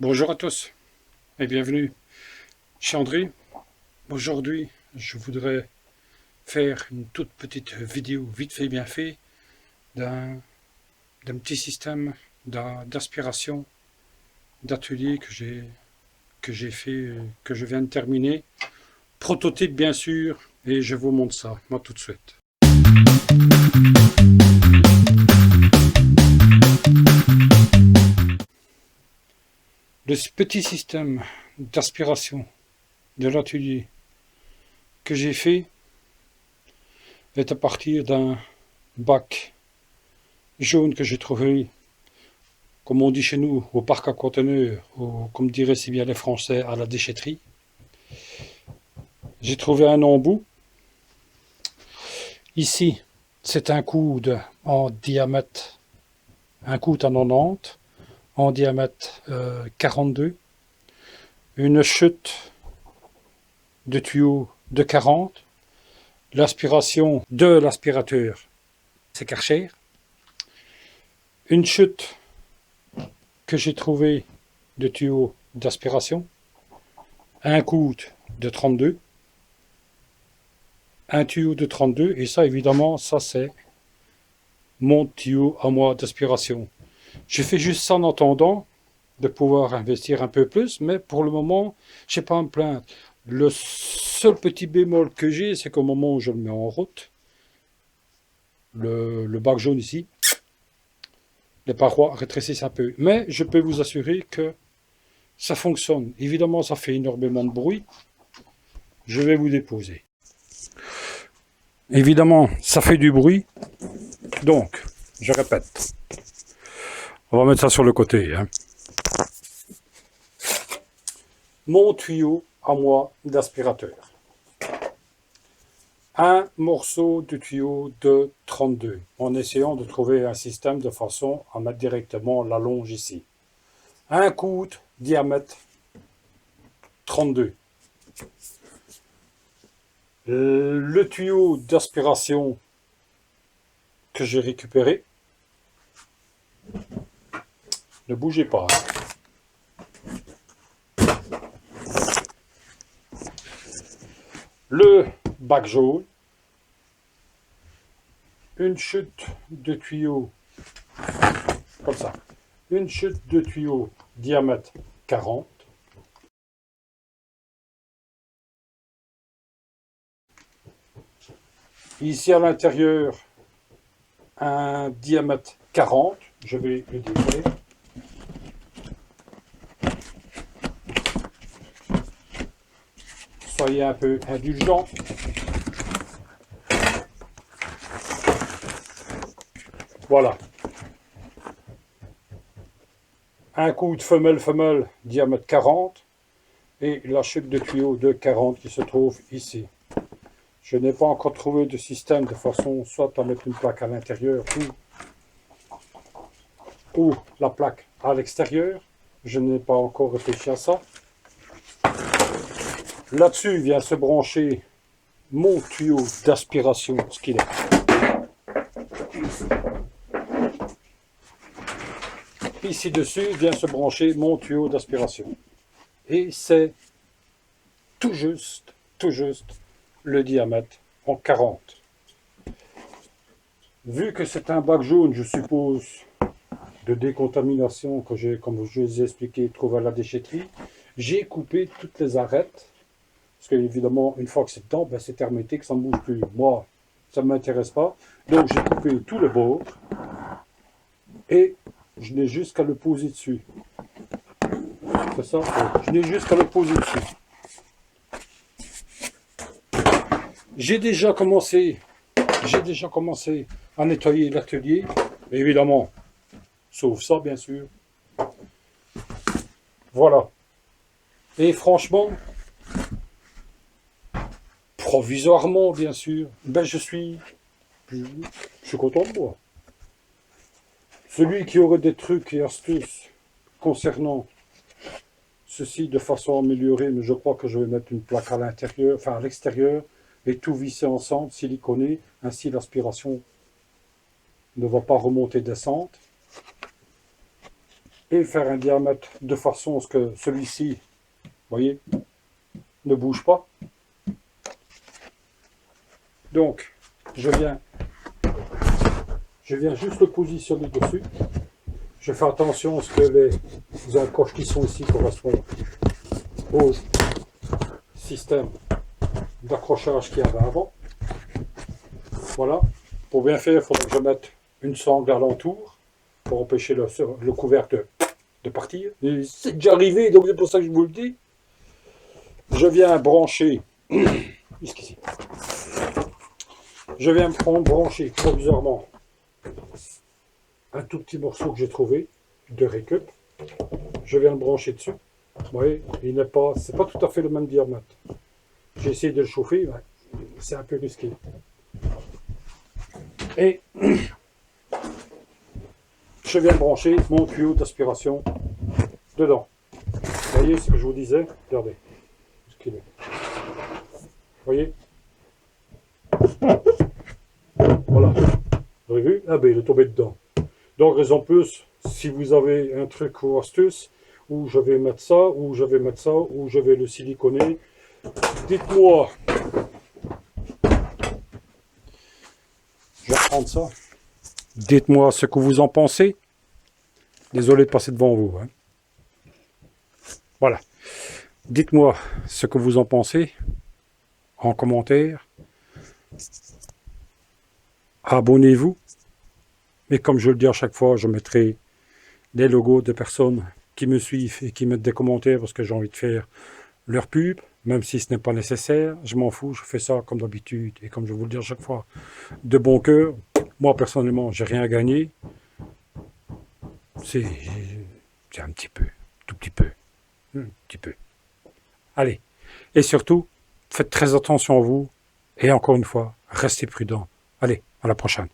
Bonjour à tous et bienvenue chez André. Aujourd'hui, je voudrais faire une toute petite vidéo vite fait bien fait d'un petit système d'aspiration d'atelier que j'ai fait, que je viens de terminer. Prototype bien sûr, et je vous montre ça, moi tout de suite. Le petit système d'aspiration de l'atelier que j'ai fait est à partir d'un bac jaune que j'ai trouvé, comme on dit chez nous, au parc à conteneurs, comme diraient si bien les Français, à la déchetterie. J'ai trouvé un embout. Ici, c'est un coude en diamètre, un coude à 90, en diamètre 42, une chute de tuyau de 40, l'aspiration de l'aspirateur, c'est Karcher, une chute que j'ai trouvé de tuyau d'aspiration, un coude de 32, un tuyau de 32, et ça évidemment, ça c'est mon tuyau à moi d'aspiration. Je fais juste ça en attendant de pouvoir investir un peu plus, mais pour le moment, je n'ai pas à me plaindre. Le seul petit bémol que j'ai, c'est qu'au moment où je le mets en route, le bac jaune ici, les parois rétrécissent un peu. Mais je peux vous assurer que ça fonctionne. Évidemment, ça fait énormément de bruit. Je vais vous déposer. Évidemment, ça fait du bruit. Donc, je répète. On va mettre ça sur le côté. Mon tuyau à moi d'aspirateur. Un morceau de tuyau de 32, en essayant de trouver un système de façon à mettre directement la longe ici. Un coude diamètre 32. Le tuyau d'aspiration que j'ai récupéré. Ne bougez pas. Le bac jaune. Une chute de tuyau comme ça. Une chute de tuyau diamètre 40. Ici à l'intérieur, un diamètre 40. Je vais le défaire. Soyez un peu indulgents. Voilà. Un coude femelle, diamètre 40. Et la chute de tuyau de 40 qui se trouve ici. Je n'ai pas encore trouvé de système de façon soit à mettre une plaque à l'intérieur ou la plaque à l'extérieur. Je n'ai pas encore réfléchi à ça. Là-dessus vient se brancher mon tuyau d'aspiration, ce qu'il est. Ici dessus vient se brancher mon tuyau d'aspiration. Et c'est tout juste le diamètre en 40. Vu que c'est un bac jaune, je suppose, de décontamination que j'ai, comme je vous ai expliqué, trouvé à la déchetterie, j'ai coupé toutes les arêtes. Parce que évidemment, une fois que c'est dedans, ben, c'est hermétique, ça ne bouge plus. Moi, ça ne m'intéresse pas. Donc j'ai coupé tous les bords. Et je n'ai juste qu'à le poser dessus. C'est ça, je n'ai juste qu'à le poser dessus. J'ai déjà commencé à nettoyer l'atelier, évidemment, sauf ça bien sûr. Voilà. Et franchement, provisoirement bien sûr, ben je suis content de moi. Celui qui aurait des trucs et astuces concernant ceci de façon améliorée, mais je crois que je vais mettre une plaque à l'intérieur, enfin à l'extérieur, et tout visser ensemble, siliconé, ainsi l'aspiration ne va pas remonter descente. et faire un diamètre de façon à ce que celui-ci, voyez, ne bouge pas. Donc, je viens juste le positionner dessus. Je fais attention à ce que les encoches qui sont ici correspondent au système d'accrochage qu'il y avait avant. Voilà. Pour bien faire, il faudrait que je mette une sangle à l'entour pour empêcher le couvercle de partir. C'est déjà arrivé, donc c'est pour ça que je vous le dis. Je viens brancher, jusqu'ici. Je viens brancher provisoirement un tout petit morceau que j'ai trouvé de récup. Je viens le brancher dessus. Vous voyez, c'est pas tout à fait le même diamètre. J'ai essayé de le chauffer, mais c'est un peu risqué. Et je viens brancher mon tuyau d'aspiration dedans. Vous voyez ce que je vous disais? Regardez ce qu'il est. Vous voyez? Voilà. Vous avez vu? Ah ben il est tombé dedans. Donc raison plus, si vous avez un truc ou astuce, où je vais mettre ça, où je vais mettre ça, où je vais le siliconer, dites-moi. Je vais reprendre ça. Dites-moi ce que vous en pensez. Désolé de passer devant vous. Hein. Voilà. Dites-moi ce que vous en pensez en commentaire. Abonnez-vous. Mais comme je le dis à chaque fois, je mettrai des logos de personnes qui me suivent et qui mettent des commentaires parce que j'ai envie de faire leur pub, même si ce n'est pas nécessaire. Je m'en fous, je fais ça comme d'habitude et comme je vous le dis à chaque fois, de bon cœur. Moi, personnellement, j'ai rien à gagner. C'est un petit peu, tout petit peu, un petit peu. Allez, et surtout, faites très attention à vous et encore une fois, restez prudents. Allez, à la prochaine.